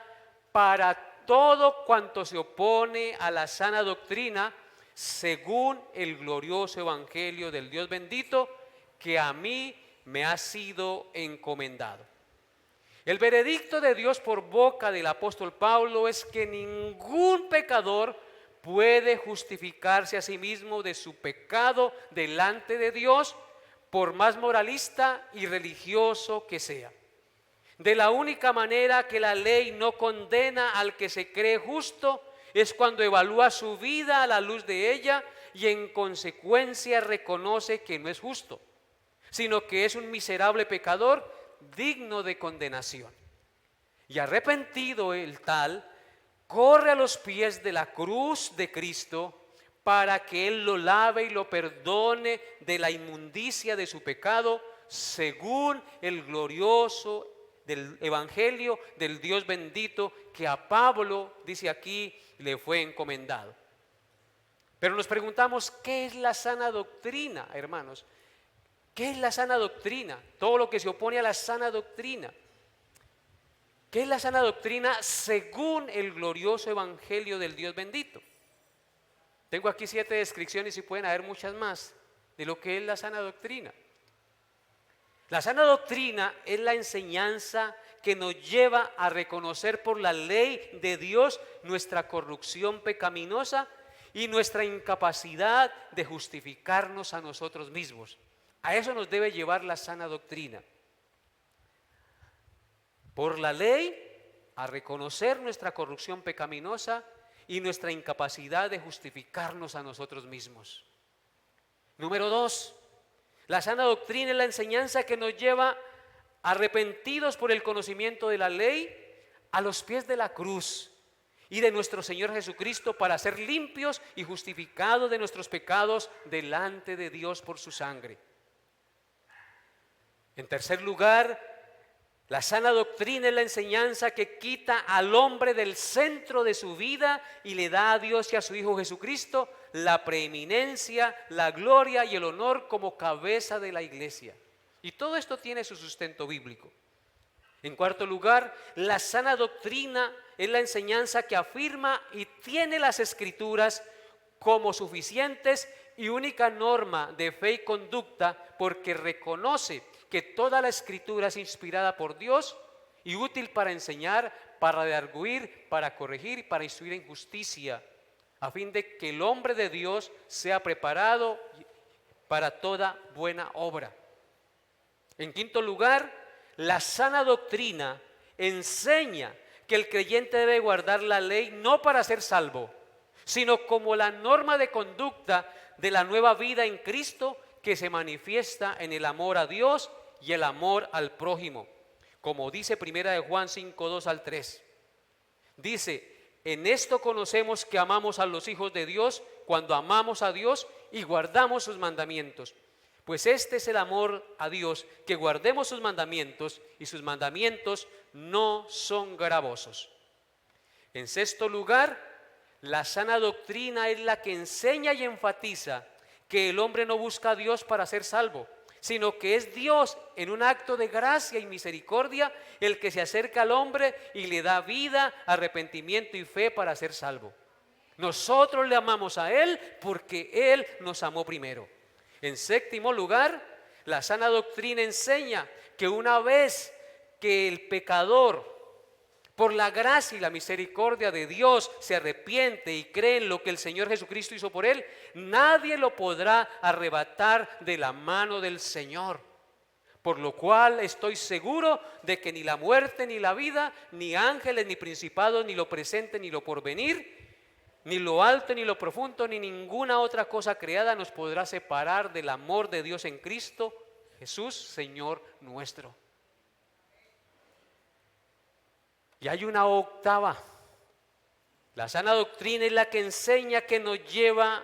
para todo cuanto se opone a la sana doctrina, según el glorioso evangelio del Dios bendito que a mí me ha sido encomendado. El veredicto de Dios por boca del apóstol Pablo es que ningún pecador puede justificarse a sí mismo de su pecado delante de Dios, por más moralista y religioso que sea. De la única manera que la ley no condena al que se cree justo es cuando evalúa su vida a la luz de ella y en consecuencia reconoce que no es justo, sino que es un miserable pecador digno de condenación. Y arrepentido el tal, corre a los pies de la cruz de Cristo para que Él lo lave y lo perdone de la inmundicia de su pecado, según el glorioso del evangelio del Dios bendito que a Pablo, dice aquí, le fue encomendado. Pero nos preguntamos, ¿qué es la sana doctrina, hermanos? ¿Qué es la sana doctrina? Todo lo que se opone a la sana doctrina. ¿Qué es la sana doctrina según el glorioso evangelio del Dios bendito? Tengo aquí 7 descripciones y pueden haber muchas más de lo que es la sana doctrina. La sana doctrina es la enseñanza que nos lleva a reconocer por la ley de Dios nuestra corrupción pecaminosa y nuestra incapacidad de justificarnos a nosotros mismos. A eso nos debe llevar la sana doctrina. Por la ley, a reconocer nuestra corrupción pecaminosa y nuestra incapacidad de justificarnos a nosotros mismos. Número 2, la sana doctrina es la enseñanza que nos lleva arrepentidos por el conocimiento de la ley a los pies de la cruz y de nuestro Señor Jesucristo para ser limpios y justificados de nuestros pecados delante de Dios por su sangre. En tercer lugar, la sana doctrina es la enseñanza que quita al hombre del centro de su vida y le da a Dios y a su Hijo Jesucristo la preeminencia, la gloria y el honor como cabeza de la iglesia. Y todo esto tiene su sustento bíblico. En cuarto lugar, la sana doctrina es la enseñanza que afirma y tiene las Escrituras como suficientes y única norma de fe y conducta, porque reconoce que toda la Escritura es inspirada por Dios y útil para enseñar, para redarguir, para corregir y para instruir en justicia, a fin de que el hombre de Dios sea preparado para toda buena obra. En quinto lugar, la sana doctrina enseña que el creyente debe guardar la ley no para ser salvo, sino como la norma de conducta de la nueva vida en Cristo que se manifiesta en el amor a Dios y el amor al prójimo, como dice 1 Juan 5, 2 al 3. Dice: en esto conocemos que amamos a los hijos de Dios, cuando amamos a Dios y guardamos sus mandamientos. Pues este es el amor a Dios, que guardemos sus mandamientos, y sus mandamientos no son gravosos. En sexto lugar, la sana doctrina es la que enseña y enfatiza que el hombre no busca a Dios para ser salvo, sino que es Dios, en un acto de gracia y misericordia, el que se acerca al hombre y le da vida, arrepentimiento y fe para ser salvo. Nosotros le amamos a Él porque Él nos amó primero. En séptimo lugar, la sana doctrina enseña que una vez que el pecador, por la gracia y la misericordia de Dios, se arrepiente y cree en lo que el Señor Jesucristo hizo por él, nadie lo podrá arrebatar de la mano del Señor. Por lo cual estoy seguro de que ni la muerte, ni la vida, ni ángeles, ni principados, ni lo presente, ni lo porvenir, ni lo alto, ni lo profundo, ni ninguna otra cosa creada nos podrá separar del amor de Dios en Cristo Jesús, Señor nuestro. Y hay una octava. La sana doctrina es la que enseña, que nos lleva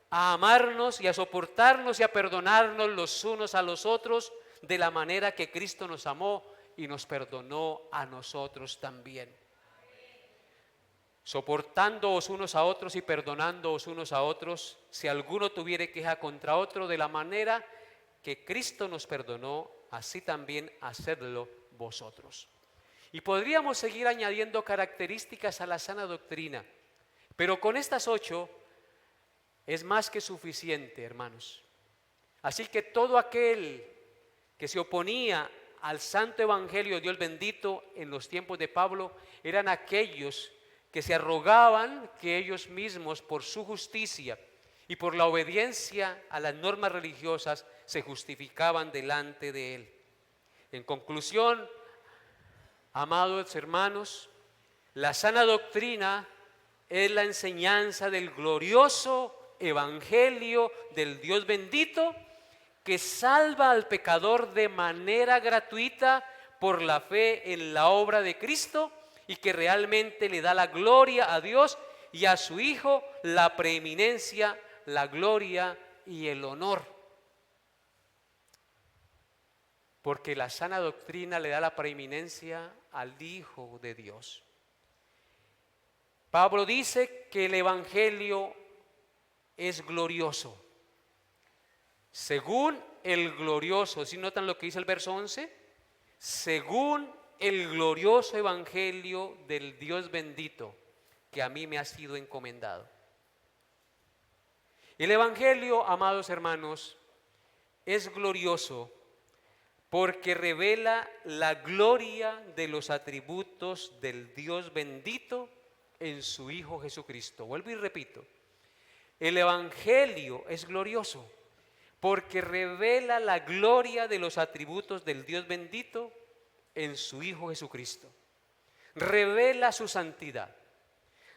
a amarnos y a soportarnos y a perdonarnos los unos a los otros de la manera que Cristo nos amó y nos perdonó a nosotros también. Soportándoos unos a otros y perdonándoos unos a otros, si alguno tuviere queja contra otro, de la manera que Cristo nos perdonó, así también hacedlo vosotros. Y podríamos seguir añadiendo características a la sana doctrina, pero con estas 8 es más que suficiente, hermanos. Así que todo aquel que se oponía al santo evangelio de Dios bendito en los tiempos de Pablo eran aquellos que se arrogaban que ellos mismos, por su justicia y por la obediencia a las normas religiosas, se justificaban delante de él. En conclusión, amados hermanos, la sana doctrina es la enseñanza del glorioso evangelio del Dios bendito, que salva al pecador de manera gratuita por la fe en la obra de Cristo, y que realmente le da la gloria a Dios y a su Hijo, la preeminencia, la gloria y el honor. Porque la sana doctrina le da la preeminencia al Hijo de Dios. Pablo dice que el evangelio es glorioso. Según el glorioso, ¿sí notan lo que dice el verso 11? Según el glorioso evangelio del Dios bendito, que a mí me ha sido encomendado. El evangelio, amados hermanos, es glorioso porque revela la gloria de los atributos del Dios bendito en su Hijo Jesucristo. Vuelvo y repito, el evangelio es glorioso porque revela la gloria de los atributos del Dios bendito en su Hijo Jesucristo. Revela su santidad,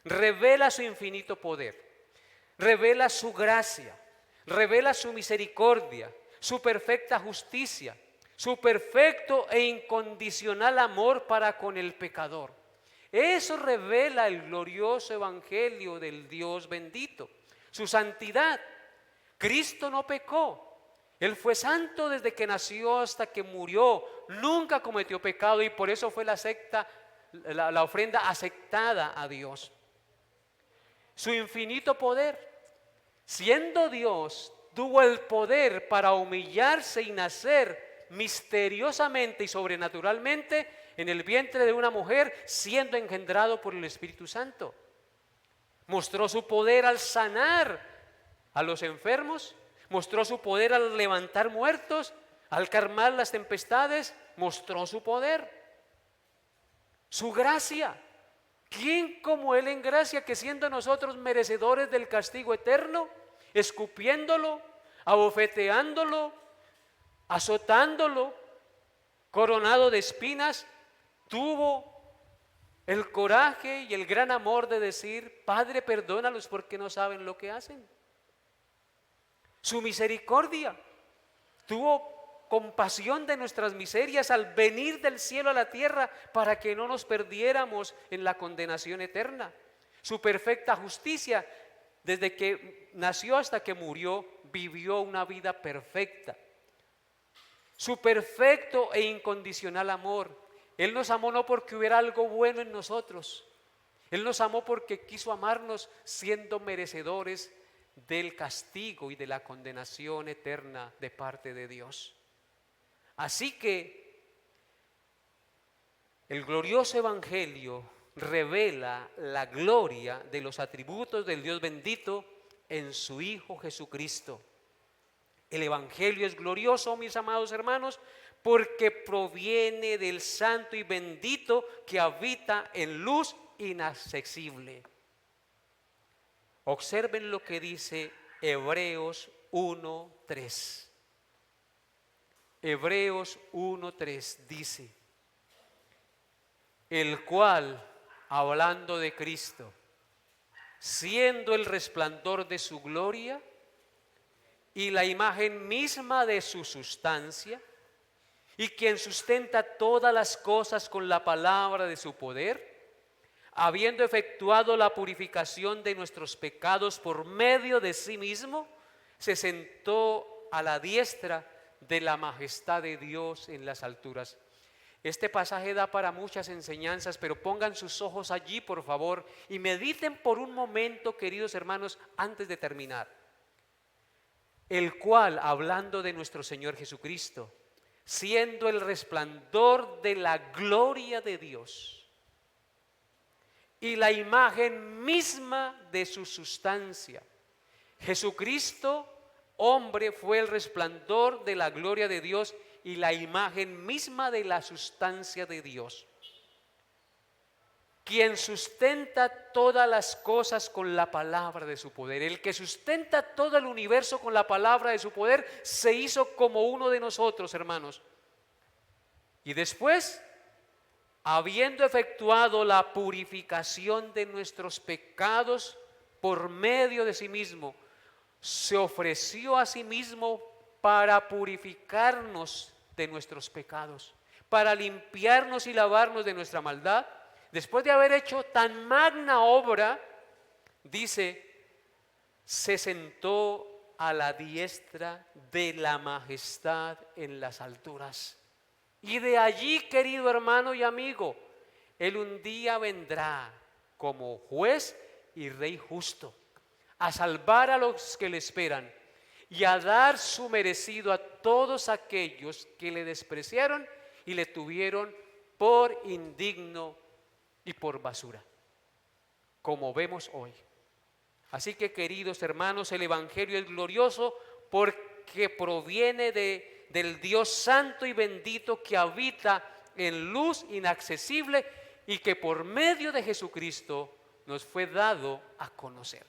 revela su infinito poder, revela su gracia, revela su misericordia, su perfecta justicia, su perfecto e incondicional amor para con el pecador. Eso revela el glorioso evangelio del Dios bendito. Su santidad. Cristo no pecó. Él fue santo desde que nació hasta que murió. Nunca cometió pecado y por eso fue la ofrenda aceptada a Dios. Su infinito poder. Siendo Dios, tuvo el poder para humillarse y nacer misteriosamente y sobrenaturalmente en el vientre de una mujer, siendo engendrado por el Espíritu Santo. Mostró su poder al sanar a los enfermos, mostró su poder al levantar muertos, al calmar las tempestades, mostró su poder, su gracia. ¿Quién como Él en gracia, que siendo nosotros merecedores del castigo eterno, escupiéndolo, abofeteándolo, azotándolo, coronado de espinas, tuvo el coraje y el gran amor de decir: Padre, perdónalos porque no saben lo que hacen. Su misericordia, tuvo compasión de nuestras miserias al venir del cielo a la tierra para que no nos perdiéramos en la condenación eterna. Su perfecta justicia, desde que nació hasta que murió, vivió una vida perfecta. Su perfecto e incondicional amor. Él nos amó no porque hubiera algo bueno en nosotros. Él nos amó porque quiso amarnos siendo merecedores del castigo y de la condenación eterna de parte de Dios. Así que el glorioso evangelio revela la gloria de los atributos del Dios bendito en su Hijo Jesucristo. El evangelio es glorioso, mis amados hermanos, porque proviene del santo y bendito que habita en luz inaccesible. Observen lo que dice Hebreos 1:3. Hebreos 1:3 dice: el cual, hablando de Cristo, siendo el resplandor de su gloria y la imagen misma de su sustancia, y quien sustenta todas las cosas con la palabra de su poder, habiendo efectuado la purificación de nuestros pecados por medio de sí mismo, se sentó a la diestra de la majestad de Dios en las alturas. Este pasaje da para muchas enseñanzas, pero pongan sus ojos allí, por favor, y mediten por un momento, queridos hermanos, antes de terminar. El cual, hablando de nuestro Señor Jesucristo, siendo el resplandor de la gloria de Dios y la imagen misma de su sustancia. Jesucristo, hombre, fue el resplandor de la gloria de Dios y la imagen misma de la sustancia de Dios. Quien sustenta todas las cosas con la palabra de su poder. El que sustenta todo el universo con la palabra de su poder se hizo como uno de nosotros, hermanos. Y después, habiendo efectuado la purificación de nuestros pecados por medio de sí mismo, se ofreció a sí mismo para purificarnos de nuestros pecados, para limpiarnos y lavarnos de nuestra maldad. Después de haber hecho tan magna obra, dice, se sentó a la diestra de la majestad en las alturas. Y de allí, querido hermano y amigo, Él un día vendrá como juez y rey justo, a salvar a los que le esperan y a dar su merecido a todos aquellos que le despreciaron y le tuvieron por indigno y por basura, como vemos hoy. Así que, queridos hermanos, el evangelio es glorioso porque proviene del Dios santo y bendito que habita en luz inaccesible y que por medio de Jesucristo nos fue dado a conocer.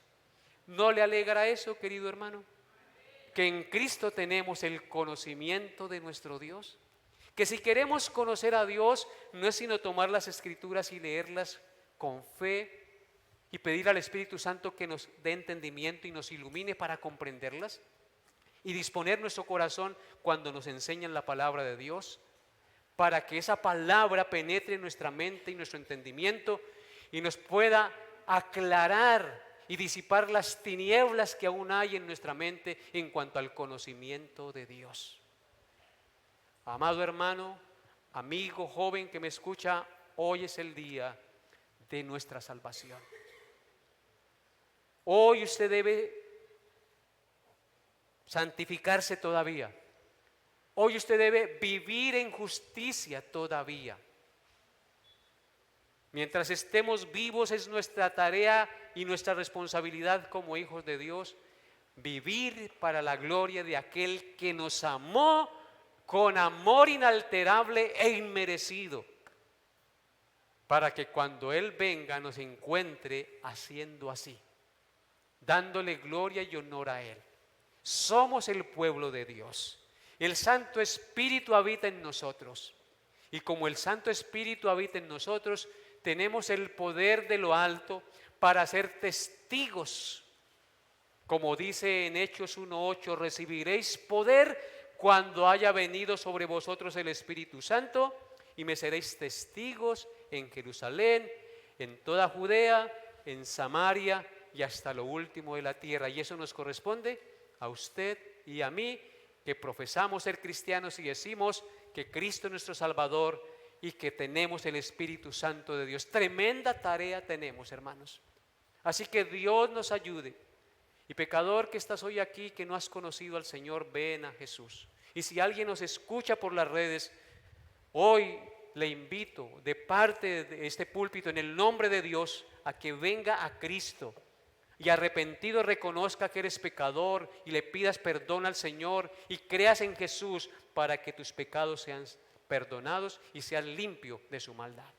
¿No le alegra eso, querido hermano? Que en Cristo tenemos el conocimiento de nuestro Dios. Que si queremos conocer a Dios, no es sino tomar las Escrituras y leerlas con fe y pedir al Espíritu Santo que nos dé entendimiento y nos ilumine para comprenderlas y disponer nuestro corazón cuando nos enseñan la palabra de Dios, para que esa palabra penetre en nuestra mente y nuestro entendimiento y nos pueda aclarar y disipar las tinieblas que aún hay en nuestra mente en cuanto al conocimiento de Dios. Amado hermano, amigo, joven que me escucha, hoy es el día de nuestra salvación. Hoy usted debe santificarse todavía. Hoy usted debe vivir en justicia todavía. Mientras estemos vivos es nuestra tarea y nuestra responsabilidad como hijos de Dios vivir para la gloria de aquel que nos amó con amor inalterable e inmerecido, para que cuando Él venga nos encuentre haciendo así, dándole gloria y honor a Él. Somos el pueblo de Dios. El Santo Espíritu habita en nosotros Y como el Santo Espíritu habita en nosotros, tenemos el poder de lo alto para ser testigos. Como dice en Hechos 1:8, recibiréis poder cuando haya venido sobre vosotros el Espíritu Santo y me seréis testigos en Jerusalén, en toda Judea, en Samaria y hasta lo último de la tierra. Y eso nos corresponde a usted y a mí, que profesamos ser cristianos y decimos que Cristo es nuestro Salvador y que tenemos el Espíritu Santo de Dios. Tremenda tarea tenemos, hermanos. Así que Dios nos ayude. Y pecador que estás hoy aquí, que no has conocido al Señor, ven a Jesús. Y si alguien nos escucha por las redes, hoy le invito de parte de este púlpito en el nombre de Dios a que venga a Cristo y arrepentido reconozca que eres pecador y le pidas perdón al Señor y creas en Jesús para que tus pecados sean perdonados y seas limpio de su maldad.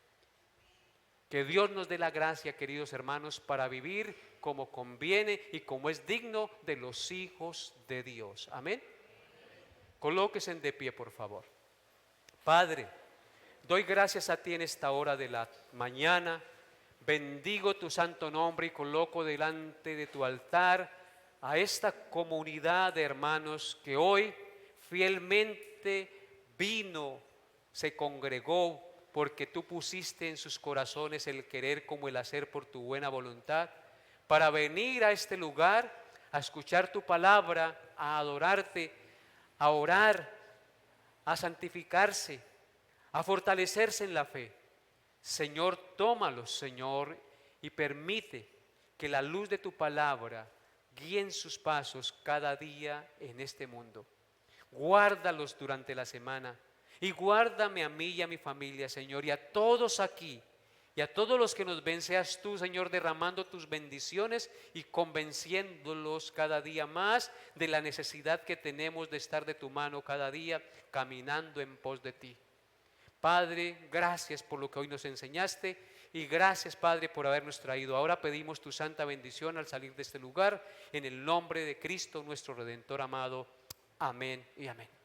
Que Dios nos dé la gracia, queridos hermanos, para vivir como conviene y como es digno de los hijos de Dios. Amén. Colóquese de pie, por favor. Padre, doy gracias a ti en esta hora de la mañana. Bendigo tu santo nombre y coloco delante de tu altar a esta comunidad de hermanos que hoy fielmente vino, se congregó, porque tú pusiste en sus corazones el querer como el hacer por tu buena voluntad, para venir a este lugar, a escuchar tu palabra, a adorarte, a orar, a santificarse, a fortalecerse en la fe. Señor, tómalos, Señor, y permite que la luz de tu palabra guíe sus pasos cada día en este mundo. Guárdalos durante la semana y guárdame a mí y a mi familia, Señor, y a todos aquí, y a todos los que nos ven, seas tú, Señor, derramando tus bendiciones y convenciéndolos cada día más de la necesidad que tenemos de estar de tu mano cada día, caminando en pos de ti. Padre, gracias por lo que hoy nos enseñaste y gracias, Padre, por habernos traído. Ahora pedimos tu santa bendición al salir de este lugar, en el nombre de Cristo, nuestro Redentor amado. Amén y amén.